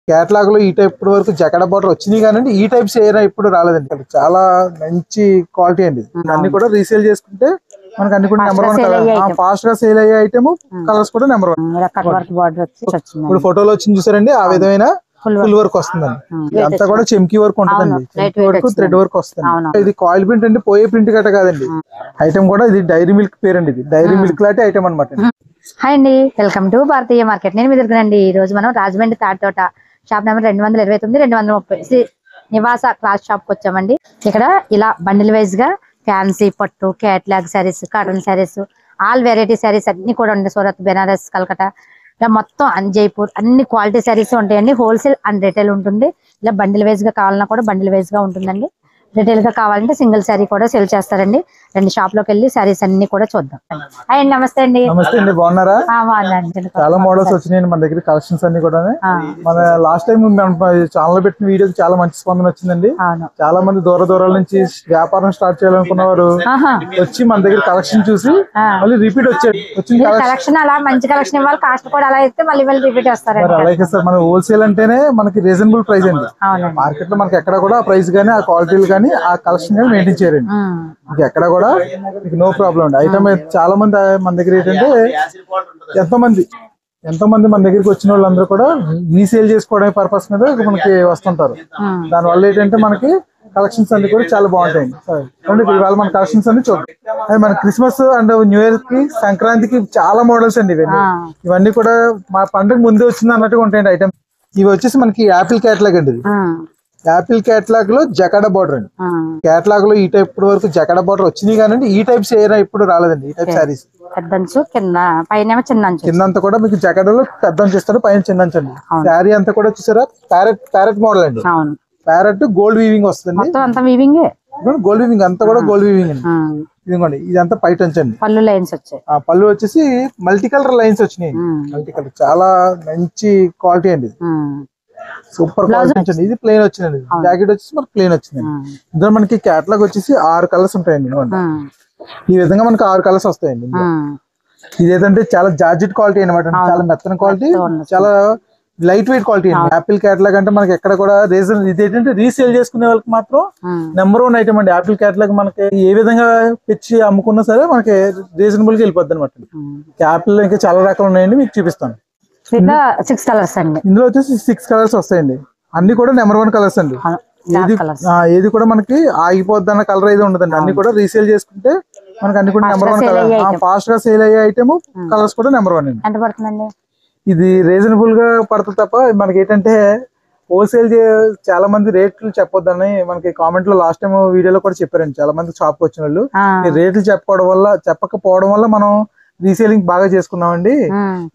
Catalogue లో ఈ type ఇప్పటి వరకు జకడ బార్డర్ వచ్చింది కానీ ఈ టైప్స్ ఏదైనా ఇప్పుడు రాలేదండి. చాలా మంచి క్వాలిటీ అండి. అన్ని కూడా రీసేల్ చేసుకుంటే మనకి అన్ని కూడా నెంబర్ 1 ఫాస్ట్ గా సేల్ అయ్యే ఐటమ్. కలర్స్ కూడా నెంబర్ 1. ఇప్పుడు ఫోటోలో వచ్చింది చూసారండి, ఆ విధమైన ఫుల్ వర్క్ వస్తుందండి. ఇదంతా కూడా చెమ్కీ వర్క్ ఉంటుందండి, చెమ్కీ వర్క్ థ్రెడ్ వర్క్ వస్తుంది. ఇది కాయిల్ ప్రింట్ అండి, పోయే ప్రింట్ గట్ట కాదండి. ఐటమ్ కూడా ఇది డైరీ మిల్క్ పేరండి, ఇది డైరీ మిల్క్ లాంటి ఐటమ్ అనమాట. హాయ్ అండి, వెల్కమ్ టు భారతీయ మార్కెట్. నేను మీ దగ్గరండి. ఈ రోజు మనం రాజమండ్రి తాటితోట షాప్ నెంబర్ 229, 230 శ్రీ నివాస క్లాత్ షాప్ కి వచ్చామండి. ఇక్కడ ఇలా బండిల్ వైజ్ గా ఫ్యాన్సీ, పట్టు, catalogue saris, cotton saris, all variety saris అన్ని కూడా ఉంటాయి. సూరత్, బెనారస్, కలకటా ఇలా మొత్తం జైపూర్ అన్ని క్వాలిటీ శారీస్ ఉంటాయండి. హోల్సేల్ అండ్ రిటైల్ ఉంటుంది. ఇలా బండిల్ వైజ్ గా కావాలన్నా కూడా బండిల్ వైజ్ గా ఉంటుందండి. రిటైల్ గా కావాలంటే సింగిల్ శారీ కూడా సేల్ చేస్తారండి. రెండు షాప్ లోకి వెళ్ళి శారీస్ అన్ని కూడా చూద్దాం. హాయ్ అండి, నమస్తే అండి. నమస్తే అండి, బాగున్నారా? చాలా మోడల్స్ వచ్చినాయి మన దగ్గర, కలెక్షన్స్ అన్ని కూడా. మన లాస్ట్ టైం ఛానల్ పెట్టిన వీడియోకి చాలా మంచి స్పందన వచ్చిందండి. చాలా మంది దూర దూరాల నుంచి వ్యాపారం స్టార్ట్ చేయాలనుకున్న వారు వచ్చి మన దగ్గర కలెక్షన్ చూసి మళ్ళీ రిపీట్ వచ్చింది. కలెక్షన్ అలా మంచి కలెక్షన్ ఇవ్వాలి, కాస్ట్ కూడా అలా అయితే మళ్ళీ రిపీట్ వస్తారు. అలాగే సార్, మన హోల్సేల్ అంటేనే మనకి రీజనబుల్ ప్రైస్ అండి. మార్కెట్ లో మనకి ఎక్కడ కూడా ఆ ప్రైస్ గానీ, ఆ క్వాలిటీలు కానీ, ఆ కలెక్షన్ గానీ మెయింటైన్ చేయాలండి. మీకు ఎక్కడ కూడా మీకు నో ప్రాబ్లం అండి. ఐటమ్ చాలా మంది మన దగ్గర ఏంటంటే ఎంతో మంది మన దగ్గరికి వచ్చిన వాళ్ళందరూ కూడా రీసేల్ చేసుకోవడం పర్పస్ మీద మనకి వస్తుంటారు. దానివల్ల ఏంటంటే మనకి కలెక్షన్స్ అన్ని కూడా చాలా బాగుంటాయండి. ఇవాళ మన కలెక్షన్స్ అన్ని చూద్దాం. అది మన క్రిస్మస్ అండ్ న్యూ ఇయర్ కి, సంక్రాంతికి చాలా మోడల్స్ అండి. ఇవన్నీ కూడా మా పండుగ ముందే వచ్చింది అన్నట్టుగా ఉంటాయండి ఐటమ్. ఇవి వచ్చేసి మనకి యాపిల్ క్యాటలాగ్ అండి. ఇది యాపిల్ క్యాటలాగ్ లో జకడ బార్డర్ అండి. క్యాటలాగ్ లో ఈ టైప్ ఇప్పటి వరకు జకడ బార్డర్ వచ్చింది కానీ ఈ టైప్స్ ఏదైనా ఇప్పుడు రాలేదండి. ఈ టైప్ శారీస్ కిందంతా కూడా మీకు జకడలో పెద్ద చేస్తారు, పైన చిన్న అండి. శారీ అంతా కూడా చూసారా, ప్యారెట్ మోడల్ అండి. ప్యారెట్ గోల్డ్ వీవింగ్ వస్తుంది, గోల్డ్ వీవింగ్ అంతా కూడా గోల్డ్ వీవింగ్ అండి. ఇదిగోండి, ఇదంతా పైట అండి. పళ్ళు లైన్స్ వచ్చాయి, పళ్ళు వచ్చేసి మల్టీ కలర్ లైన్స్ వచ్చినాయి. మల్టీ కలర్ చాలా మంచి క్వాలిటీ అండి. సూపర్ క్వాలిటీ వచ్చింది. ఇది ప్లెయిన్ వచ్చిందండి. జాకెట్ వచ్చేసి మనకి ప్లెయిన్ వచ్చిందండి. ఇందులో మనకి క్యాటలాగ్ వచ్చేసి 6 కలర్స్ ఉంటాయండి. ఈ విధంగా మనకి 6 కలర్స్ వస్తాయండి. ఇదేంటంటే చాలా జార్జెట్ క్వాలిటీ అనమాట, చాలా మెత్తన క్వాలిటీ, చాలా లైట్ వెయిట్ క్వాలిటీ అండి. యాపిల్ క్యాటలాగ్ అంటే మనకి ఎక్కడ కూడా రీజన్ ఇదేంటంటే రీసేల్ చేసుకునే వాళ్ళకి మాత్రం నెంబర్ 1 ఐటమ్ అండి. యాపిల్ క్యాటలాగ్ మనకి ఏ విధంగా పెంచి అమ్ముకున్నా సరే మనకి రీజనబుల్ గా వెళ్ళిపోద్ది అనమాట. యాపిల్ ఇంకా చాలా రకాలు ఉన్నాయండి, మీకు చూపిస్తాను. 6 కలర్స్ అండి. ఇందులో వచ్చేసి 6 కలర్స్ వస్తాయండి. అన్ని కూడా నెంబర్ 1 కలర్స్ అండి. ఏది కూడా మనకి ఆగిపోద్ది అన్న కలర్ అయితే ఉండదండి. అన్ని కూడా రీసేల్ చేసుకుంటే మనకి అన్ని కూడా నెంబర్ 1 కలర్, ఫాస్ట్ గా సేల్ అయ్యే ఐటమ్. కలర్స్ కూడా నెంబర్ 1 అండి. ఎంత పడుతుందండి? ఇది రీజనబుల్ గా పడుతుంది తప్ప మనకి ఏంటంటే హోల్సేల్ చాలా మంది రేట్లు చెప్పొద్దని మనకి కామెంట్ లో లాస్ట్ టైం వీడియోలో కూడా చెప్పారండి. చాలా మంది షాప్ వచ్చిన వాళ్ళు రేట్లు చెప్పకపోవడం వల్ల మనం రీసేలింగ్ బాగా చేసుకున్నామండి.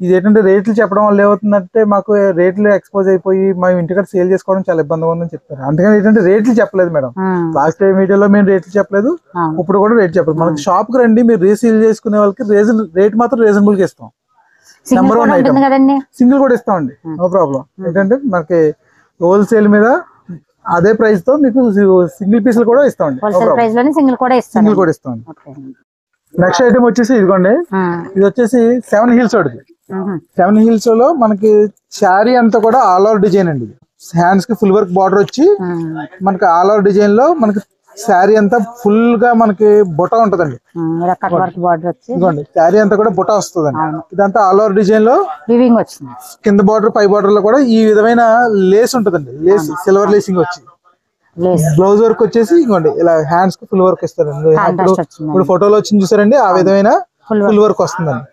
ఇది ఏంటంటే రేట్లు చెప్పడం వల్ల ఏమవుతుందంటే మాకు రేట్లు ఎక్స్పోజ్ అయిపోయి మేము ఇంటికాడ సేల్ చేసుకోవడం చాలా ఇబ్బందిగా ఉందని చెప్తారు. అందుకని ఏంటంటే రేట్లు చెప్పలేదు మేడం. లాస్ట్ టైం వీడియోలో మేము రేట్లు చెప్పలేదు, ఇప్పుడు కూడా రేట్ చెప్పలేదు. మనకి షాప్ కి రండి, మీరు రీసేల్ చేసుకునే వాళ్ళకి రేట్ మాత్రం రీజనబుల్ గా ఇస్తాం. Number 1 item. సింగిల్ కూడా ఇస్తామండి, నో ప్రాబ్లం. ఏంటంటే మనకి హోల్సేల్ మీద అదే ప్రైస్ తో మీకు సింగిల్ పీసులు కూడా ఇస్తామండి. సింగిల్ కూడా ఇస్తామండి. నెక్స్ట్ ఐటమ్ వచ్చేసి ఇదిగోండి, ఇది వచ్చేసి 7 హీల్స్ ఒకటి. 7 హీల్స్ లో మనకి శారీ అంతా కూడా ఆల్ ఓవర్ డిజైన్ అండి. హ్యాండ్స్ కి ఫుల్ వర్క్ బార్డర్ వచ్చి మనకి ఆల్ ఓవర్ డిజైన్ లో మనకి శారీ అంతా ఫుల్ గా మనకి బుట్ట ఉంటదండి. ఇదిగోండి, శారీ అంతా కూడా బుట్ట వస్తుందండి. ఇదంతా ఆల్ ఓవర్ డిజైన్ లో కింద బార్డర్, పై బార్డర్ లో కూడా ఈ విధమైన లేస్ ఉంటదండి. లేస్ సిల్వర్ లేసింగ్ వచ్చి బ్లౌజ్ వర్క్ వచ్చేసి ఇవ్వండి, ఇలా హ్యాండ్స్ కి ఫుల్ వర్క్ ఇస్తారండి. ఇప్పుడు ఫోటోలో వచ్చింది చూసారండి, ఆ విధమైన ఫుల్ వర్క్ వస్తుందండి.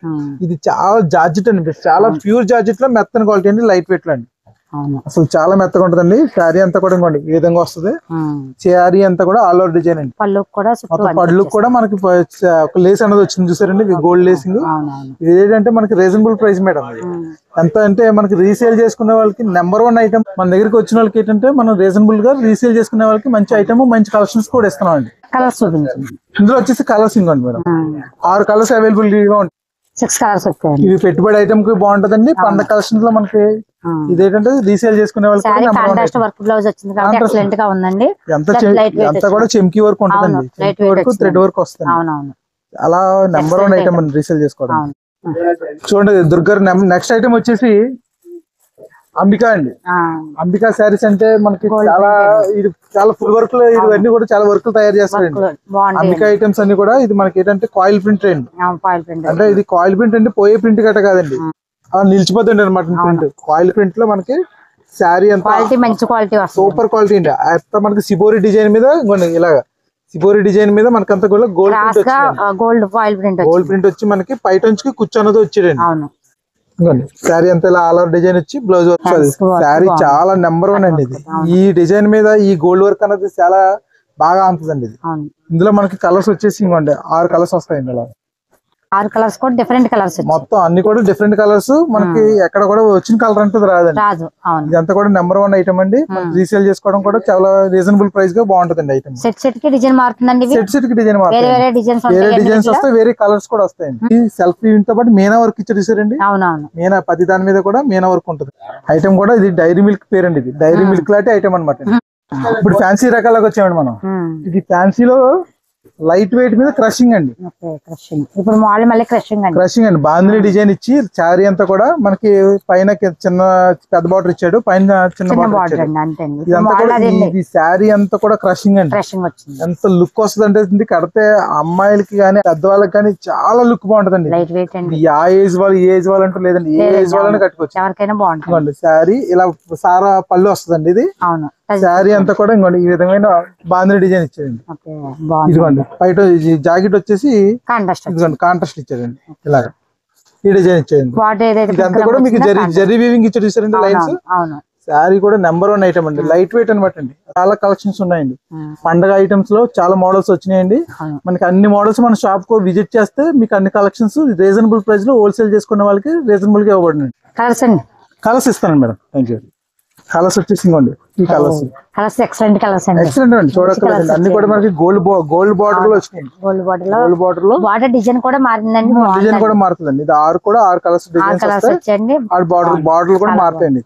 ఇది చాలా జార్జెట్ అండి, చాలా ప్యూర్ జార్జెట్ లో మెత్తన క్వాలిటీ అండి, లైట్ వెయిట్ లో అండి. అసలు చాలా మెత్తగా ఉంటదండి. శారీ అంతా కూడా ఇవ్వండి ఈ విధంగా వస్తుంది. శారీ అంతా కూడా ఆల్ ఓవర్ డిజైన్ అండి. పళ్ళు కూడా మనకి లేస్ అనేది వచ్చింది చూసారండి, గోల్డ్ లేసింగ్. ఇది ఏంటంటే మనకి రీజనబుల్ ప్రైస్ మేడం. ఎంత అంటే మనకి రీసేల్ చేసుకునే వాళ్ళకి నెంబర్ 1 ఐటమ్. మన దగ్గరికి వచ్చిన వాళ్ళకి ఏంటంటే మనం రీజనబుల్ గా రీసేల్ చేసుకునే వాళ్ళకి మంచి ఐటమ్, మంచి కలెక్షన్స్ కూడా ఇస్తున్నాం అండి. ఇందులో వచ్చేసి కలర్స్ ఇంకోండి మేడం, 6 కలర్స్ అవైలబుల్ గా ఉంటాయి. 6 కలర్స్ వచ్చాయి. ఇది పెట్టుబడి ఐటమ్ కి బాగుంటదండి. పండగ కలెక్షన్ లో మనకి ఇదేంటంటే రీసేల్ చేసుకునే వాళ్ళకి అంతా కూడా చెమ్కీ వర్క్ ఉంటుందండి, చెమ్కీ వర్క్ థ్రెడ్ వర్క్ వస్తుంది. అలా నెంబర్ 1 ఐటమ్ అండి రీసేల్ చేసుకోవడం. చూడండి దుర్గారు. నెక్స్ట్ ఐటమ్ వచ్చేసి అంబికా అండి. అంబికా శారీస్ అంటే మనకి చాలా ఫుల్ వర్క్ లో ఇవన్నీ కూడా చాలా వర్క్ తయారు చేస్తారండి. అంబికా ఐటమ్స్ అన్ని కూడా ఇది మనకి ఏంటంటే కాయిల్ ప్రింట్ అండి. అంటే ఇది కాయిల్ ప్రింట్ అంటే పోయే ప్రింట్ గట్ట కాదండి, నిలిచిపోతుంది అనమాట ప్రింట్. కాయిల్ ప్రింట్ లో మనకి శారీ అంతా మంచి క్వాలిటీ, సూపర్ క్వాలిటీ అండి. అంతా మనకి సిబోరి డిజైన్ మీద ఇలాగా సిబోరి డిజైన్ మీద మనకి అంతా కూడా గోల్డ్ ప్రింట్ వచ్చి మనకి పైటంచుకి కూర్చొన్నది వచ్చేదండి. శారీ అంతా ఇలా ఆల్ ఓవర్ డిజైన్ వచ్చి బ్లౌజ్ వస్తుంది. శారీ చాలా నెంబర్ 1 అండి. ఇది ఈ డిజైన్ మీద ఈ గోల్డ్ వర్క్ అనేది చాలా బాగా అంతదండి. ఇది ఇందులో మనకి కలర్స్ వచ్చేసి 6 కలర్స్ వస్తాయండి. ఇలా 6 కలర్స్ కూడా డిఫరెంట్ కలర్స్, మొత్తం అన్ని కూడా డిఫరెంట్ కలర్స్. మనకి ఎక్కడ కూడా వచ్చిన కలర్ అంటే రాదండి. ఇదంతా కూడా నెంబర్ 1 ఐటమ్ అండి. రీసేల్ చేసుకోవడం కూడా చాలా రీజనబుల్ ప్రైస్ గా బాగుంటుంది ఐటమ్. సెట్ కి డిజైన్ మారుతుందండి. సెట్ కి డిజైన్ మారుతుంది, వేరే డిజైన్స్ వస్తాయి, వేరే కలర్స్ కూడా వస్తాయండి. సెల్ఫ్ ప్రింట్ తో పాటు మీనా వర్క్ ఇచ్చారు చూసారండి. మీనా ప్రతి దాని మీద కూడా మీనా వర్క్ ఉంటుంది. ఐటమ్ కూడా ఇది డైరీ మిల్క్ పేరండి. ఇది డైరీ మిల్క్ లాంటి ఐటమ్ అనమాట. ఇప్పుడు ఫ్యాన్సీ రకాలకు వచ్చామండి మనం. ఇది ఫ్యాన్సీలో లైట్ వెయిట్ మీద క్రషింగ్ అండి. ఇప్పుడు మళ్ళీ క్రషింగ్ అండి. బాందిని డిజైన్ ఇచ్చి శారీ అంతా కూడా మనకి పైన చిన్న పెద్ద బార్డర్ ఇచ్చాడు, పైన చిన్న బార్డర్ ఇచ్చాడు. ఇది శారీ అంతా కూడా క్రషింగ్ అండి. ఎంత లుక్ వస్తుంది అంటే కడితే అమ్మాయిలకి కానీ పెద్దవాళ్ళకి కానీ చాలా లుక్ బాగుంటదండి. ఆ ఏజ్ వాళ్ళు ఏ ఏజ్ వాళ్ళు అంటూ లేదండి, ఏ ఏజ్ వాళ్ళని కట్టుకోవచ్చు. శారీ ఇలా సారా పళ్ళు వస్తుందండి. ఇది శారీ అంతా కూడా ఇంకోండి ఈ విధమైన బాందిని డిజైన్ ఇచ్చాడండి. ఇదిగోండి బయట జాకెట్ వచ్చేసి కాంట్రాస్ట్ ఇచ్చాడండి. ఇలాగ ఈ డిజైన్ ఇచ్చాడండి. ఇదంతా కూడా మీకు జరీ వీవింగ్ ఇచ్చాడు చూసారండి లైన్స్. శారీ కూడా నెంబర్ 1 ఐటమ్ అండి. లైట్ వెయిట్ అనమాట అండి. చాలా కలెక్షన్స్ ఉన్నాయండి. పండగ ఐటమ్స్ లో చాలా మోడల్స్ వచ్చినాయండి. మనకి అన్ని మోడల్స్ మన షాప్ కు విజిట్ చేస్తే మీకు అన్ని కలెక్షన్స్ రీజనబుల్ ప్రైస్ లో హోల్సేల్ చేసుకునే వాళ్ళకి రీజనబుల్ గా ఇవ్వబడింది. కలర్స్ ఇస్తానండి మేడం. Thank you. కలర్స్ వచ్చేసి ఈ కలర్స్ ఎక్సలెంట్ అండి. చూడక్కర్లేదండి, అన్ని కూడా మనకి గోల్డ్ బార్డర్ లో వచ్చినాయి. గోల్డ్ బార్డర్ లో బార్డర్ డిజైన్ కూడా మారిందండి. డిజైన్ కూడా మారుతుందండి. ఇది 6 కలర్స్ డిజైన్స్ వచ్చాయండి. బార్డర్ కూడా మారుతాయండి.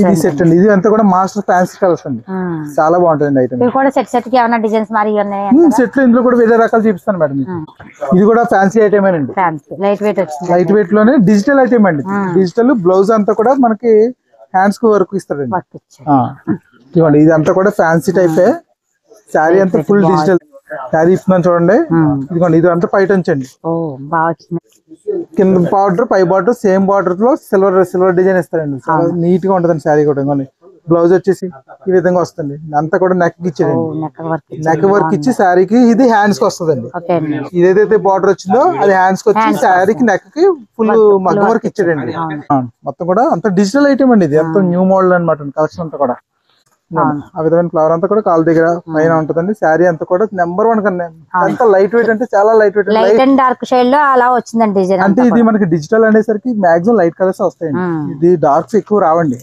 ఇది సెట్ అండి. ఇది అంతా కూడా మాస్టర్ ఫ్యాన్సీ కలర్స్ అండి. చాలా బాగుంటుంది ఐటమ్. సెట్ లో ఇందులో కూడా వేరే రకాలు చూపిస్తాను మేడం. ఇది కూడా ఫ్యాన్సీ ఐటమ్ అండి. లైట్ వెయిట్ లోనే డిజిటల్ ఐటమ్ అండి. డిజిటల్ బ్లౌజ్ అంతా కూడా మనకి హ్యాండ్స్ కు వర్క్ ఇస్తారండి. ఇవ్వండి ఇదంతా కూడా ఫ్యాన్సీ టైపే. శారీ అంతా ఫుల్ డిజిటల్ శారీ ఇస్తున్నాను చూడండి. ఇదిగోండి ఇది అంతా పైటంచండి. కింద బార్డర్ పై బార్డర్ సేమ్ బార్డర్ లో సిల్వర్ డిజైన్ ఇస్తారండి. చాలా నీట్ గా ఉంటదండి శారీ కూడా. ఇవ్వండి బ్లౌజ్ వచ్చేసి ఈ విధంగా వస్తుంది. అంతా కూడా నెక్ ఇచ్చారండి. నెక్ వర్క్ ఇచ్చి శారీకి ఇది హ్యాండ్స్ కి వస్తుందండి. ఇదేదైతే బార్డర్ వచ్చిందో అది హ్యాండ్స్ కి వచ్చి శారీకి నెక్ కి ఫుల్ మగ్గ వర్క్ ఇచ్చాడండి. మొత్తం కూడా అంత డిజిటల్ ఐటమ్ అండి. ఇది అంతా న్యూ మోడల్ అనమాట. కలెక్షన్ అంతా కూడా ఆ విధమైన ఫ్లవర్ అంతా కూడా కాల్ దగ్గర పైన ఉంటదండి. శారీ అంతా కూడా నెంబర్ 1 కన్నా అంతా లైట్ వెయిట్ అంటే చాలా light weight. Light and dark shade లో అలా వచ్చిందండి డిజైన్. అంటే ఇది మనకి డిజిటల్ అనేసరికి మాక్సిమం లైట్ కలర్స్ వస్తాయండి. ఇది డార్క్స్ ఎక్కువ రావండి.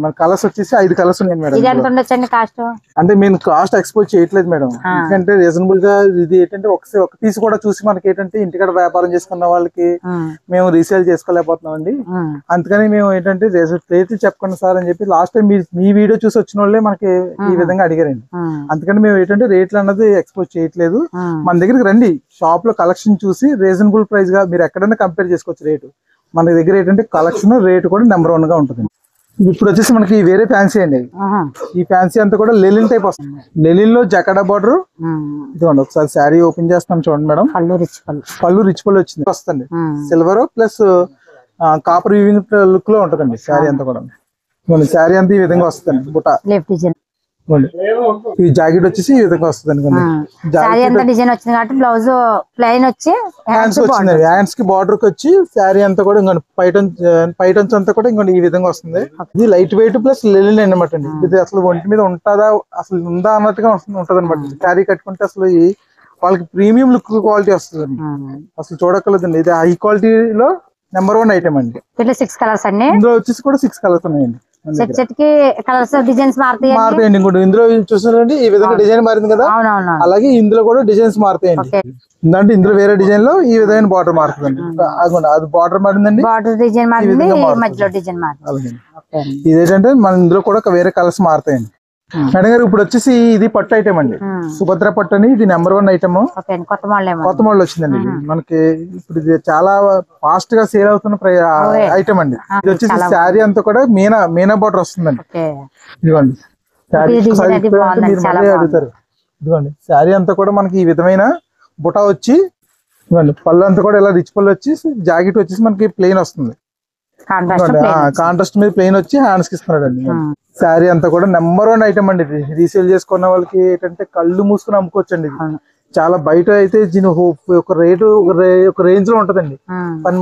మన కలర్స్ వచ్చేసి 5 కలర్స్ ఉన్నాయి మేడం. ఇది ఎంత ఉండొచ్చండి కాస్ట్? అంటే మేము కాస్ట్ ఎక్స్పోజ్ చేయట్లేదు మేడం. ఎందుకంటే రీజనబుల్ గా ఇది ఏంటంటే ఒక పీస్ కూడా చూసి మనకి ఏంటంటే ఇంటికాడ వ్యాపారం చేసుకున్న వాళ్ళకి మేము రీసేల్ చేసుకోలేకపోతున్నాం అండి. అందుకని మేము ఏంటంటే రేట్లు చెప్పండి సార్ అని చెప్పి లాస్ట్ టైం మీ వీడియో చూసి వచ్చిన వాళ్ళే మనకి ఈ విధంగా అడిగారండి. అందుకని మేము ఏంటంటే రేట్లు అన్నది ఎక్స్పోజ్ చేయట్లేదు. మన దగ్గరికి రండి, షాప్ లో కలెక్షన్ చూసి రీజనబుల్ ప్రైస్ గా మీరు ఎక్కడైనా కంపేర్ చేసుకోవచ్చు రేటు. మన దగ్గర ఏంటంటే కలెక్షన్ రేటు కూడా నెంబర్ 1 గా ఉంటుంది. ఇప్పుడు వచ్చేసి మనకి వేరే ఫ్యాన్సీ అండి. ఈ ఫ్యాన్సీ అంతా కూడా లెలిన్ టైప్ వస్తుంది. లెలిన్ లో జకాడా బార్డర్. ఇదిగోండి ఒకసారి శారీ ఓపెన్ చేస్తాం చూడండి మేడం. పళ్ళు రిచ్ పళ్ళు వచ్చింది వస్తుంది. Silver plus copper weaving look లో ఉంటదండి శారీ అంతా కూడా. శారీ అంతా ఈ విధంగా వస్తుంది. బుట్ట ఈ జాకెట్ వచ్చేసి ఈ విధంగా వస్తుంది. బ్లౌజ్ ప్లెయిన్ వచ్చి హ్యాండ్స్ వచ్చింది. హ్యాండ్స్ కి బార్డర్ కి వచ్చి శారీ అంతా కూడా ఇంకోటి పైటన్స్ అంతా కూడా ఇంకోటి ఈ విధంగా వస్తుంది. ఇది లైట్ వెయిట్ ప్లస్ లెలిన్ అనమాట అండి. ఇది అసలు ఒంటి మీద ఉంటుందా అసలు ఉందా అన్నట్టుగా ఉంటది అనమాట. శారీ కట్టుకుంటే అసలు వాళ్ళకి ప్రీమియం లుక్ క్వాలిటీ వస్తుంది. అసలు చూడక్కర్లేదండి. ఇది హై క్వాలిటీలో నెంబర్ 1 ఐటమ్ అండి. 6 కలర్స్ అండి. ఇందులో వచ్చేసి కూడా 6 కలర్స్ ఉన్నాయండి. సెట్ కి కలర్స్ డిజైన్స్ మారుతాయండి. ఇందులో చూస్తున్నారండి ఈ విధంగా డిజైన్ మారింది కదా, అలాగే ఇందులో కూడా డిజైన్స్ మారుతాయండి. ఎందుకంటే ఇందులో వేరే డిజైన్ లో ఈ విధమైన బార్డర్ మారుతుందండి. అది బార్డర్ మారిందండి. ఇదేంటంటే మన ఇందులో కూడా వేరే కలర్స్ మారుతాయండి. మేడం గారు ఇప్పుడు వచ్చేసి ఇది పట్టు ఐటమ్ అండి, సుభద్ర పట్టు అని. ఇది నెంబర్ 1 ఐటమ్, కొత్త మోడల్ వచ్చిందండి. ఇది మనకి ఇప్పుడు ఇది చాలా ఫాస్ట్ గా సేల్ అవుతున్న ఐటమ్ అండి. ఇది వచ్చేసి శారీ అంతా కూడా మీనా బార్డర్ వస్తుందండి. ఇదిగోండి శారీ అడుగుతారు. ఇదిగోండి శారీ అంతా కూడా మనకి ఈ విధమైన బుటా వచ్చి, ఇదిగోండి పళ్ళు అంతా కూడా ఇలా రిచ్ పళ్ళు వచ్చి, జాకెట్ వచ్చేసి మనకి ప్లెయిన్ వస్తుంది. కాంట్రాస్ట్ మీద ప్లెయిన్ వచ్చి హ్యాండ్స్ కి ఇస్తున్నాడు అండి. శారీ అంతా కూడా నెంబర్ 1 ఐటమ్ అండి. ఇది రీసేల్ చేసుకున్న వాళ్ళకి ఏంటంటే కళ్ళు మూసుకుని అమ్ముకోవచ్చు అండి. చాలా బయట అయితే దీని ఒక రేటు ఒక రేంజ్ లో ఉంటదండి.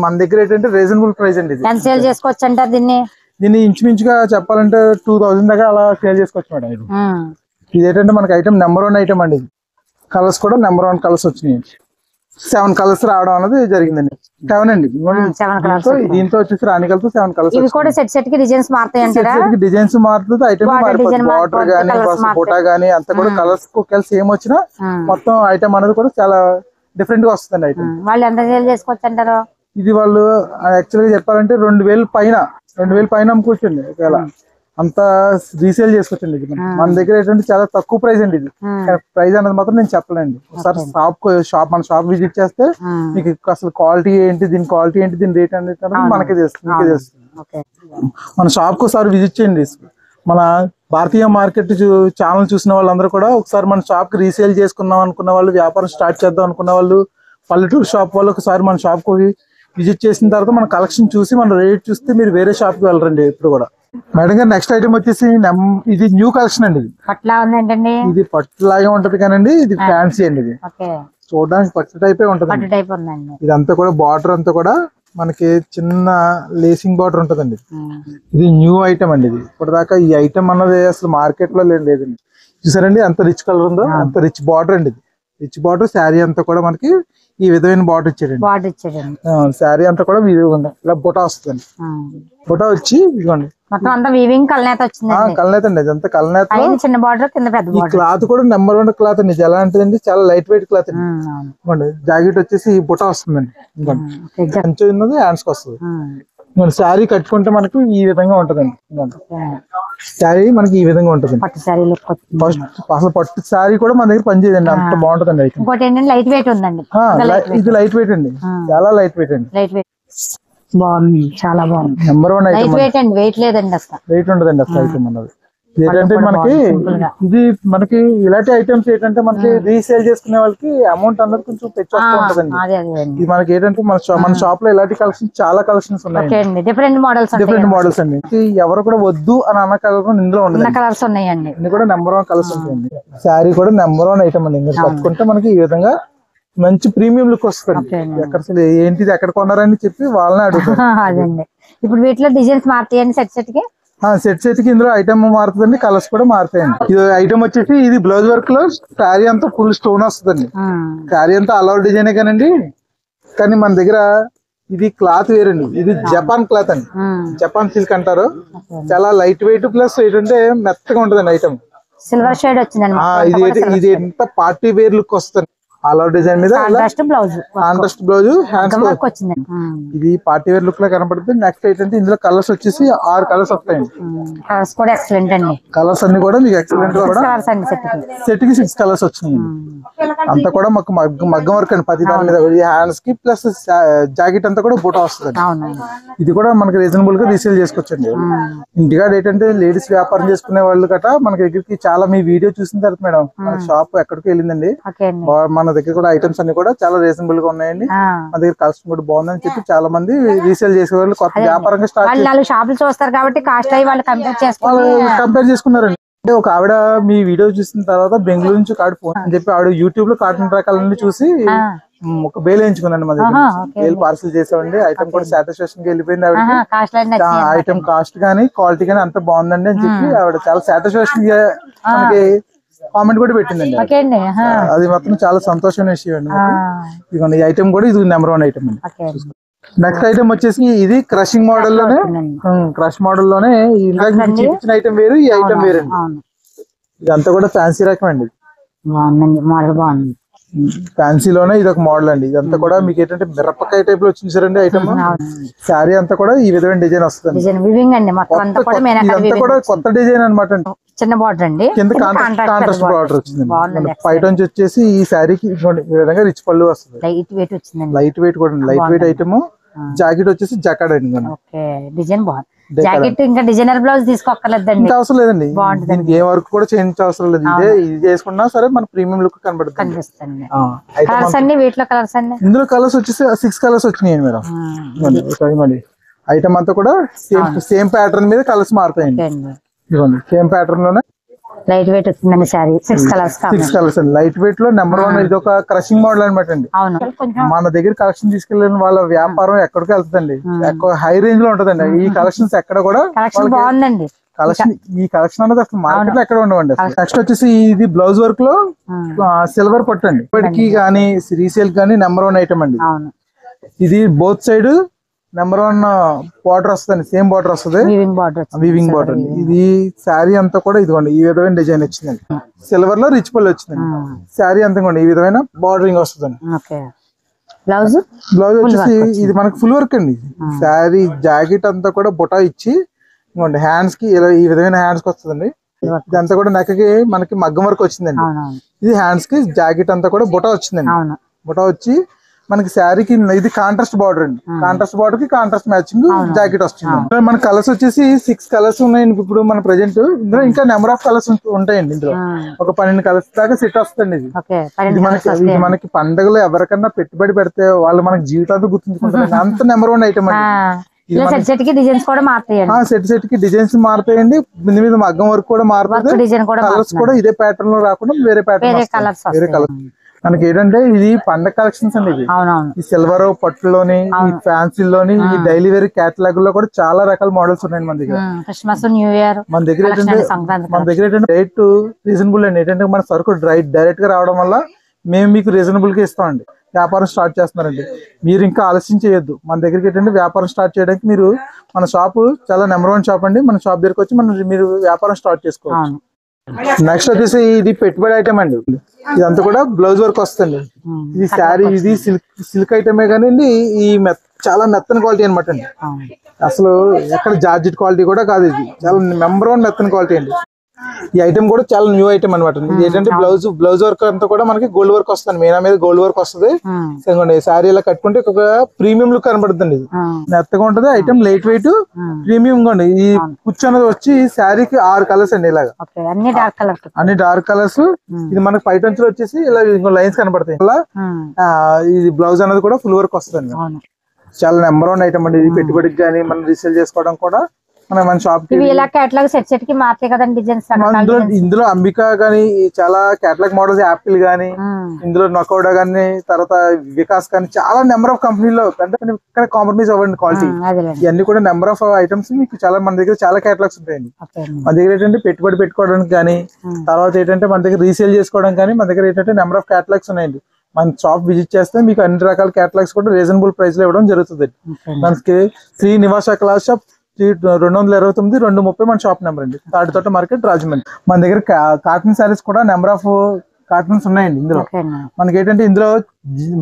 మన దగ్గర ఏంటంటే రీజనబుల్ ప్రైస్ అండి. సేల్ చేసుకోవచ్చు అంటారు దీన్ని ఇంచుమించుగా చెప్పాలంటే 2000 దాకా అలా సేల్ చేసుకోవచ్చు మేడం. ఇది ఏంటంటే మనకి ఐటమ్ నెంబర్ 1 ఐటమ్ అండి. కలర్స్ కూడా నెంబర్ 1 కలర్స్ వచ్చినాయి. 7 కలర్స్ రావడం అనేది జరిగిందండి. 7 అండి. దీంతో వచ్చేసి రాణికలతో 7 కలర్స్. డిజైన్స్ మారుతుంది, ఐటమ్ బార్డర్ గానీ ఫోటో గానీ అంతా కూడా కలర్స్ సేమ్ వచ్చినా మొత్తం ఐటమ్ అనేది కూడా చాలా డిఫరెంట్ గా వస్తుంది. ఐటమ్ వాళ్ళు ఎంత సేల్ చేసుకోవచ్చు అంటారు? ఇది వాళ్ళు యాక్చువల్ గా చెప్పాలంటే 2000 పైన అమ్ముకోవచ్చండి. ఒకవేళ అంత రీసేల్ చేసుకోవచ్చండి. ఇది మన దగ్గర ఏంటంటే చాలా తక్కువ ప్రైస్ అండి. ఇది ప్రైస్ అనేది మాత్రం నేను చెప్పలేండి. ఒకసారి మన షాప్ విజిట్ చేస్తే మీకు అసలు క్వాలిటీ ఏంటి, దీని రేట్ అనేది మనకే తెలుస్తుంది. మన షాప్ కు ఒకసారి విజిట్ చేయండి. మన భారతీయ మార్కెట్ ఛానల్ చూసిన వాళ్ళందరూ కూడా ఒకసారి మన షాప్ కి రీసేల్ చేసుకుందాం అనుకున్న వాళ్ళు, వ్యాపారం స్టార్ట్ చేద్దాం అనుకున్న వాళ్ళు, పల్లెటూరు షాప్ వాళ్ళు ఒకసారి మన షాప్ కు విజిట్ చేసిన తర్వాత మన కలెక్షన్ చూసి మన రేట్ చూస్తే మీరు వేరే షాప్ కి వెళ్ళరండి ఇప్పుడు కూడా. మేడం గారు నెక్స్ట్ ఐటమ్ వచ్చేసి ఇది న్యూ కలెక్షన్ అండి. ఇది పట్టు లాగే ఉంటది కానండి, ఇది ఫ్యాన్సీ అండి. ఇది చూడడానికి పట్టు టైప్ ఉంటది. ఇదంతా కూడా బార్డర్ అంతా కూడా మనకి చిన్న లేసింగ్ బార్డర్ ఉంటదండి. ఇది న్యూ ఐటమ్ అండి. ఇది ఇప్పటిదాకా ఈ ఐటమ్ అన్నది అసలు మార్కెట్ లో లేదండి. చూసారండి ఎంత రిచ్ కలర్ ఉందో, అంత రిచ్ బార్డర్ అండి. ఇది రిచ్ బార్డర్. శారీ అంతా కూడా మనకి ఈ విధమైన బార్డర్ ఇచ్చాడండి. శారీ అంతా కూడా ఇలా బుటా వస్తుంది. బుటా వచ్చి ఇదిగోండి కల్నేత అండి. ఇదంతా కల్నేత. చిన్న బార్డర్ కింద పెద్ద బార్డర్. క్లాత్ కూడా నెంబర్ 1 క్లాత్ అండి. ఎలా అంటదండి, చాలా లైట్ వెయిట్ క్లాత్ అండి. ఇదిగోండి జాకెట్ వచ్చేసి ఈ బుటా వస్తుందండి. కొంచెం ఉన్నది హ్యాండ్స్ కి వస్తుంది. శారీ కట్టుకుంటే మనకు ఈ విధంగా ఉంటదండి. శారీ మనకి ఈ విధంగా ఉంటుంది. అసలు పట్టు శారీ కూడా మన దగ్గర పనిచేయదండి, అంత బాగుంటదండి. లైట్ వెయిట్ ఉందండి. ఇది లైట్ వెయిట్ అండి, చాలా లైట్ వెయిట్ అండి. బాగుంది, చాలా బాగుంది. Number 1 item. వెయిట్ లేదండి, అసలు వెయిట్ ఉండదండి అసలు ఐటమ్ అన్నది. ఏంటంటే మనకి ఇలాంటి ఐటమ్స్ ఏంటంటే మనకి రీసేల్ చేసుకునే వాళ్ళకి అమౌంట్ అన్నది కొంచెం తెచ్చేస్తూ ఉంటదండి. ఇది మనకి ఏంటంటే మన షాప్ లో ఇలాంటి కలెక్షన్స్ చాలా కలెక్షన్స్ ఉన్నాయి. డిఫరెంట్ మోడల్స్ అండి. ఎవరు కూడా వద్దు అని అన్న కలర్ ఇందులో ఉండదు. కలర్స్ ఉన్నాయండి. ఇది కూడా నెంబర్ 1 కలర్స్ ఉంటాయండి. శారీ కూడా నెంబర్ 1 ఐటమ్ అండి. మీరు కట్టుకుంటే మనకి ఈ విధంగా మంచి ప్రీమియం లుక్ వస్తుంది. అసలు ఏంటిది ఎక్కడ కొన్నారని చెప్పి వాళ్ళని అడుగుతారు. ఇప్పుడు వీటిలో డిజైన్స్ మారుతాయండి. సెట్ కి ఇందులో ఐటమ్ మారుతుందండి, కలర్స్ కూడా మారుతాయండి. ఇది ఐటమ్ వచ్చేసి ఇది బ్లౌజ్ వర్క్ లో శారీ అంతా ఫుల్ స్టోన్ వస్తుందండి. శారీ అంతా అలౌడ్ డిజైన్ కానండి, కానీ మన దగ్గర ఇది క్లాత్ వేరండి. ఇది జపాన్ క్లాత్ అండి, జపాన్ సిల్క్ అంటారు. చాలా లైట్ వెయిట్ ప్లస్ ఏంటంటే మెత్తగా ఉంటదండి ఐటమ్. సిల్వర్ షేడ్ వచ్చిందండి. ఇది ఎంత పార్టీ వేర్ లుక్ వస్తుంది. ఆల్ అవుట్ డిజైన్ మీద కాంట్రాస్ట్ బ్లౌజ్ హ్యాండ్స్ వచ్చింది. ఇది పార్టీ వేర్ లుక్ లో కనపడుతుంది. నెక్స్ట్ ఏంటంటే ఇందులో కలర్స్ వచ్చేసి 6 కలర్స్ వస్తాయండి. కలర్స్ కూడా ఎక్సలెంట్ అండి. కలర్స్ అన్ని కూడా మీకు ఎక్సలెంట్ గా కూడా సెట్ కి 6 కలర్స్ వచ్చినాయి. అంతా కూడా మాకు మగ్గం వర్క్ అండి. ప్రతి దాని మీద హ్యాండ్స్ కి ప్లస్ జాకెట్ అంతా కూడా బూటా వస్తుంది. ఇది కూడా మనకి రీజనబుల్ గా రీసేల్ చేసుకోవచ్చండి. ఇంటికాడ ఏంటంటే లేడీస్ వ్యాపారం చేసుకునే వాళ్ళు గట్రా మనకి దగ్గరికి చాలా మీ వీడియో చూసిన తర్వాత మేడం మన షాప్ ఎక్కడికి వెళ్ళిందండి. మన దగ్గర కూడా ఐటమ్స్ అన్ని కూడా చాలా రీజనబుల్ గా ఉన్నాయండి. మన దగ్గర కలెక్షన్ కూడా బాగుందని చెప్పి చాలా మంది రీసేల్ చేసే వాళ్ళు కొత్త వ్యాపారంగా స్టార్ట్ షాపులు చూస్తారు కాబట్టి కాస్ట్ అయ్యి వాళ్ళు కంపేర్ చేసుకున్నారండి. అంటే ఒక ఆవిడ మీ వీడియో చూసిన తర్వాత బెంగళూరు నుంచి ఒక ఆవిడ ఫోన్ అని చెప్పి ఆవిడ యూట్యూబ్ లో కాటన్ రకాలన్నీ చూసి ఒక బేల్ వేయించుకుందండి. మా దగ్గర బేల్ పార్సల్ చేసామండి. ఐటమ్ కూడా సాటిస్ఫాక్షన్ గా వెళ్ళిపోయింది. ఆవిడ ఐటమ్ కాస్ట్ గానీ క్వాలిటీ గానీ అంత బాగుందండి అని చెప్పి ఆవిడ చాలా సాటిస్ఫాక్షన్ గా మనకి కామెంట్ కూడా పెట్టిందండి. అది మాత్రం చాలా సంతోషమైన విషయం అండి. ఇదిగోండి ఈ ఐటమ్ కూడా ఇది నెంబర్ 1 ఐటమ్ అండి. నెక్స్ట్ ఐటమ్ వచ్చేసి ఇది క్రషింగ్ మోడల్ లోనే, క్రష్ మోడల్ లోనే ఇందాక చూపించిన ఐటమ్ వేరు, ఈ ఐటమ్ వేరండి. ఇదంతా కూడా ఫ్యాన్సీ రకం అండి. ఫ్యాన్సీలోనే ఇది ఒక మోడల్ అండి. ఇదంతా కూడా మీకు ఏంటంటే మిరపకాయ టైప్ లో వచ్చింది సరండి ఐటమ్. శారీ అంతా కూడా ఈ విధమైన డిజైన్ వస్తుంది. ఇదంతా కూడా కొత్త డిజైన్ అనమాట అండి. చిన్న బార్డర్ అండి, కింద కాంట్రాస్ట్ బార్డర్ వచ్చింది. పైట నుంచి వచ్చేసి ఈ శారీకి ఈ విధంగా రిచ్ పళ్ళు వస్తుంది. లైట్ వెయిట్ వచ్చింది, లైట్ వెయిట్ కూడా లైట్ వెయిట్ ఐటమ్. జాకెట్ వచ్చేసి జకాడ్ అండి. డిజైన్ బాగుంది. జాకెట్ ఇంకా డిజైనర్ బ్లౌజ్ తీసుకోక్కర్లేదండి, ఇంకా అవసరం లేదండి. దీనికి ఏ వర్క్ కూడా చేయించే అవసరం లేదు. ఇది చేసుకున్నా సరే మన ప్రీమియం లుక్ కనిపిస్తుంది. ఇందులో కలర్స్ వచ్చేసి 6 కలర్స్ వచ్చినాయి మేడం. ఐటమ్ అంతా కూడా సేమ్ ప్యాటర్న్ మీద కలర్స్ మారుతాయండి. ఇదిగోండి సేమ్ ప్యాటర్న్ లోనే లైట్ వెయిట్ వచ్చిందండి సారీ. 6 కలర్స్ అండి. లైట్ వెయిట్ లో నెంబర్ 1 ఇది ఒక క్రషింగ్ మోడల్ అనమాట అండి. మన దగ్గర కలెక్షన్ తీసుకెళ్ళిన వాళ్ళ వ్యాపారం ఎక్కడికి వెళ్తుందండి, ఎక్కువ హై రేంజ్ లో ఉంటదండి. ఈ కలెక్షన్స్ ఎక్కడ కూడా బాగుందండి. ఈ కలెక్షన్ అనేది అసలు మార్కెట్ లో ఎక్కడ ఉండవండి. నెక్స్ట్ వచ్చేసి ఇది బ్లౌజ్ వర్క్ లో సిల్వర్ పట్టు అండి. ఇప్పటికి కానీ రీసేల్ కానీ నెంబర్ 1 ఐటమ్ అండి. ఇది బోత్ సైడ్ నెంబర్ 1 బార్డర్ వస్తుంది. సేమ్ బార్డర్ వస్తుంది, వీవింగ్ బార్డర్. ఇది శారీ అంతా కూడా ఇదిగోండి ఈ విధమైన డిజైన్ వచ్చిందండి. సిల్వర్ లో రిచ్ పళ్ళు వచ్చిందండి. శారీ అంతా కూడా ఈ విధమైన బార్డరింగ్ వస్తుందండి. బ్లౌజ్ వచ్చేసి ఇది మనకి ఫుల్ వర్క్ అండి. శారీ జాకెట్ అంతా కూడా బుటా ఇచ్చి ఇదిగోండి హ్యాండ్స్ కి ఇలా ఈ విధమైన హ్యాండ్స్ కి వస్తుందండి. ఇదంతా కూడా నెక్కకి మనకి మగ్గం వర్క్ వచ్చిందండి. ఇది హ్యాండ్స్ కి జాకెట్ అంతా కూడా బుటా వచ్చిందండి. బుటా వచ్చి మనకి శారీకి ఇది కాంట్రాస్ట్ బార్డర్ అండి. కాంట్రాస్ట్ బార్డర్ కి కాంట్రాస్ట్ మ్యాచింగ్ జాకెట్ వస్తుంది. మన కలర్స్ వచ్చేసి 6 కలర్స్ ఉన్నాయండి ఇప్పుడు మన ప్రెజెంట్. ఇందులో ఇంకా నెంబర్ ఆఫ్ కలర్స్ ఉంటాయండి. ఇందులో ఒక 12 కలర్స్ దాకా సెట్ వస్తుంది. ఇది మనకి పండుగలో ఎవరికన్నా పెట్టుబడి పెడితే వాళ్ళు మనకి జీవితాంతం గుర్తుంచుకుంటారు. అంత నెంబర్ 1 ఐటమ్ అండి. సెట్ కి డిజైన్స్ కూడా మారుతాయండి. మీద మగ్గం వర్క్ కూడా మారుతుంది. కలర్స్ కూడా ఇదే ప్యాటర్న్ లో రాకుండా వేరే కలర్. మనకి ఏంటంటే ఇది పండగ కలెక్షన్స్ అండి. ఇది ఈ సిల్వర్ పట్టులోని, ఈ ఫ్యాన్సీలోని, ఈ డైలీ వేర్ కేటలాగ్ లో కూడా చాలా రకాల మోడల్స్ ఉన్నాయండి మన దగ్గర. క్రిస్మస్, న్యూ ఇయర్ మన దగ్గర ఏంటంటే రేట్ రీజనబుల్ అండి. ఏంటంటే మన సరుకు డైరెక్ట్ గా రావడం వల్ల మేము మీకు రీజనబుల్ గా ఇస్తామండి. వ్యాపారం స్టార్ట్ చేస్తున్నారండి, మీరు ఇంకా ఆలస్యం చేయొద్దు. మన దగ్గరికి ఏంటంటే వ్యాపారం స్టార్ట్ చేయడానికి మీరు మన షాప్ చాలా నెంబర్ 1 షాప్ అండి. మన షాప్ దగ్గరికి వచ్చి మీరు వ్యాపారం స్టార్ట్ చేసుకోవచ్చు. నెక్స్ట్ వచ్చేసి ఇది పెట్టుబడి ఐటమ్ అండి. ఇదంతా కూడా బ్లౌజ్ వర్క్ వస్తుంది. ఇది శారీ, ఇది సిల్క్ ఐటమే కానీ ఈ చాలా మెత్తని క్వాలిటీ అనమాట అండి. అసలు ఎక్కడ జార్జెట్ క్వాలిటీ కూడా కాదు. ఇది చాలా నెంబర్ 1 మెత్తని క్వాలిటీ అండి. ఈ ఐటమ్ కూడా చాలా న్యూ ఐటమ్ అనమాట. ఇది ఏంటంటే బ్లౌజ్ వర్క్ అంతా కూడా మనకి గోల్డ్ వర్క్ వస్తుంది. మీనా మీద గోల్డ్ వర్క్ వస్తుంది. శారీ ఇలా కట్టుకుంటే ఒక ప్రీమియం లుక్ కనబడుతుంది. ఇది మెత్తగా ఉంటది. ఐటమ్ లైట్ వెయిట్ ప్రీమియం గా ఉంది. ఈ కూర్చొని వచ్చి శారీకి 6 కలర్స్ అండి. ఇలాగా అన్ని డార్క్ కలర్స్. ఇది మనకి పైట నుంచి వచ్చేసి ఇలా లైన్స్ కనబడతాయి. ఇలా ఇది బ్లౌజ్ అనేది కూడా ఫుల్ వర్క్ వస్తుంది. చాలా నెంబర్ 1 ఐటమ్ అండి. ఇది పెట్టుబడికి కానీ మనం రీసేల్ చేసుకోవడం కూడా మన షాప్ ఇందులో అంబికా గానీ చాలా కేటలాగ్ మోడల్స్, యాపిల్ గానీ, ఇందులో నొకౌడా గానీ, తర్వాత వికాస్ కానీ చాలా నెంబర్ ఆఫ్ కంపెనీలో ఇక్కడ కాంప్రమైజ్ అవ్వండి క్వాలిటీ. ఇవన్నీ కూడా నెంబర్ ఆఫ్ ఐటమ్స్ మీకు చాలా మన దగ్గర చాలా కేటలాగ్స్ ఉంటాయండి. మన దగ్గర ఏంటంటే పెట్టుబడి పెట్టుకోవడానికి కానీ, తర్వాత ఏంటంటే మన దగ్గర రీసేల్ చేసుకోవడానికి కానీ మన దగ్గర ఏంటంటే నెంబర్ ఆఫ్ కేటలాగ్స్ ఉన్నాయండి. మన షాప్ విజిట్ చేస్తే మీకు అన్ని రకాల కేటలాగ్స్ కూడా రీజనబుల్ ప్రైస్ లో ఇవ్వడం జరుగుతుంది. మనకి శ్రీ నివాస క్లాస్ షాప్ 229 230 మన షాప్ నెంబర్ అండి. తాటితోట మార్కెట్, రాజమండ్రి. మన దగ్గర కాటన్ శారీస్ కూడా నెంబర్ ఆఫ్ కాటన్స్ ఉన్నాయండి. ఇందులో మనకి ఏంటంటే ఇందులో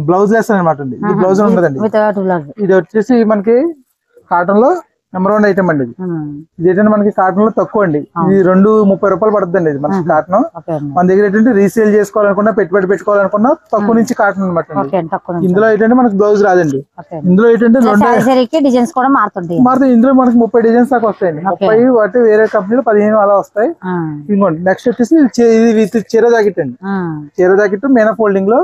బ్లౌజ్ లెస్ అనమాట అండి. ఈ బ్లౌజ్ ఉండదండి. ఇది వచ్చేసి మనకి కాటన్ లో నెంబర్ 1 ఐటమ్ అండి. ఇది ఏంటంటే మనకి కాటన్ లో తక్కువ అండి. ఇది 230 రూపాయలు పడుతుంది అండి మనకి కాటన్. మన దగ్గర ఏంటంటే రీసేల్ చేసుకోవాలనుకున్నా, పెట్టుబడి పెట్టుకోవాలనుకున్నా తక్కువ నుంచి కాటన్ అనమాట. ఇందులో ఏంటంటే మనకి బ్లౌజ్ రాదండి. ఇందులో ఏంటంటే మారుతాయి. ఇందులో మనకి 30 డిజైన్స్ దాకా వస్తాయండి. 30 వాటి వేరే కంపెనీలో 15 అలా వస్తాయి. ఇంకోండి నెక్స్ట్ వచ్చేసి ఇది విత్ చీర జాకెట్ అండి. చీర జాకెట్ మీనా ఫోల్డింగ్ లో.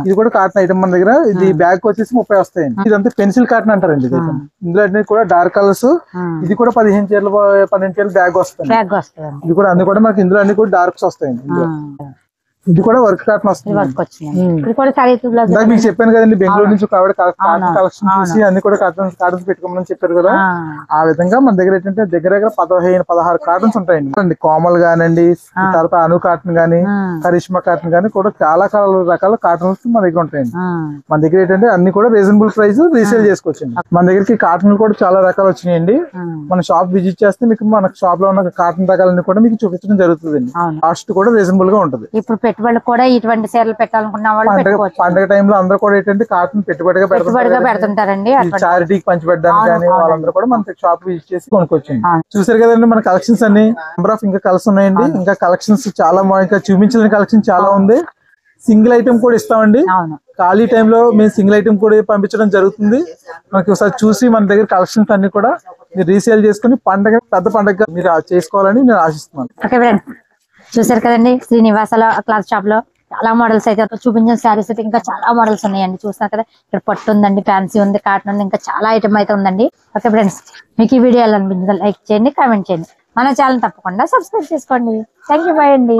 ఇది కూడా కాటన్ ఐటమ్ మన దగ్గర. ఇది బ్యాగ్ వచ్చేసి 30 వస్తాయండి. ఇదంతా పెన్సిల్ కాటన్ అంటారండి. ఇందులో అన్ని కూడా డార్క్ కలర్స్. ఇది కూడా 12 చీరలు బ్యాగ్ వస్తుంది. ఇది కూడా అన్ని కూడా మనకి ఇందులో అన్ని కూడా డార్క్స్ వస్తాయండి. ఇది కూడా వర్క్ కాటన్ వస్తుంది. మీకు చెప్పాను కదండి, బెంగళూరు నుంచి కాటన్ కలెక్షన్ చూసి అన్ని కూడా కాటన్స్ పెట్టుకోమని చెప్పారు కదా. ఆ విధంగా మన దగ్గర ఏంటంటే దగ్గర 15-16 కాటన్స్ ఉంటాయండి. కోమల్ గానండి, తర్వాత అను కాటన్ గానీ, కరిష్మా కాటన్ గానీ కూడా చాలా రకాల కాటన్స్ మన దగ్గర ఉంటాయండి. మన దగ్గర ఏంటంటే అన్ని కూడా రీజనబుల్ ప్రైస్ రీసేల్ చేసుకోవచ్చండి. మన దగ్గరికి కాటన్ కూడా చాలా రకాలు వచ్చినాయండి. మన షాప్ విజిట్ చేస్తే మీకు మన షాప్ లో ఉన్న కాటన్ రకాలన్నీ కూడా మీకు చూపించడం జరుగుతుంది. కాస్ట్ కూడా రీజనబుల్ గా ఉంటుంది. ఇప్పుడు పెట్టుబడులు కూడా ఇటువంటి చీరలు పెట్టాలనుకున్న వాళ్ళు పెట్టుకోవచ్చు. పండగ టైంలో అందరూ కూడా ఏంటంటే కాటన్ పెట్టుబడిగా పెడుతుంటారండి. చారిటీకి పంచిపెట్టడానికి కానీ వాళ్ళందరూ కూడా మన షాప్ విజిట్ చేసి కొనుక్కొచ్చింది. చూసారు కదండి మన కలెక్షన్స్ అన్ని. నెంబర్ ఆఫ్ ఇంకా కలర్స్ ఉన్నాయండి. ఇంకా కలెక్షన్స్ చాలా ఇంకా చూపించిన కలెక్షన్ చాలా ఉంది. సింగిల్ ఐటమ్ కూడా ఇస్తామండి. ఖాళీ టైంలో మేము సింగిల్ ఐటమ్ కూడా పంపించడం జరుగుతుంది. మనకి ఒకసారి చూసి మన దగ్గర కలెక్షన్స్ అన్ని కూడా మీరు రీసేల్ చేసుకుని పండగ పెద్ద పండగ మీరు చేసుకోవాలని నేను ఆశిస్తున్నాను. ఓకే ఫ్రెండ్స్, చూసారు కదండి శ్రీనివాసల క్లాత్ షాప్ లో చాలా మోడల్స్ అయితే చూపించిన శారీస్ అయితే ఇంకా చాలా మోడల్స్ ఉన్నాయండి. చూసారు కదా, ఇక్కడ పట్టు ఉందండి, ఫ్యాన్సీ ఉంది, కాటన్ ఉంది, ఇంకా చాలా ఐటమ్ అయితే ఉందండి. ఓకే ఫ్రెండ్స్, మీకు ఈ వీడియో ఎలా అనిపించిందో లైక్ చేయండి, కామెంట్ చేయండి. మన ఛానల్ తప్పకుండా సబ్స్క్రైబ్ చేసుకోండి. థ్యాంక్ యూ, బాయ్ అండి.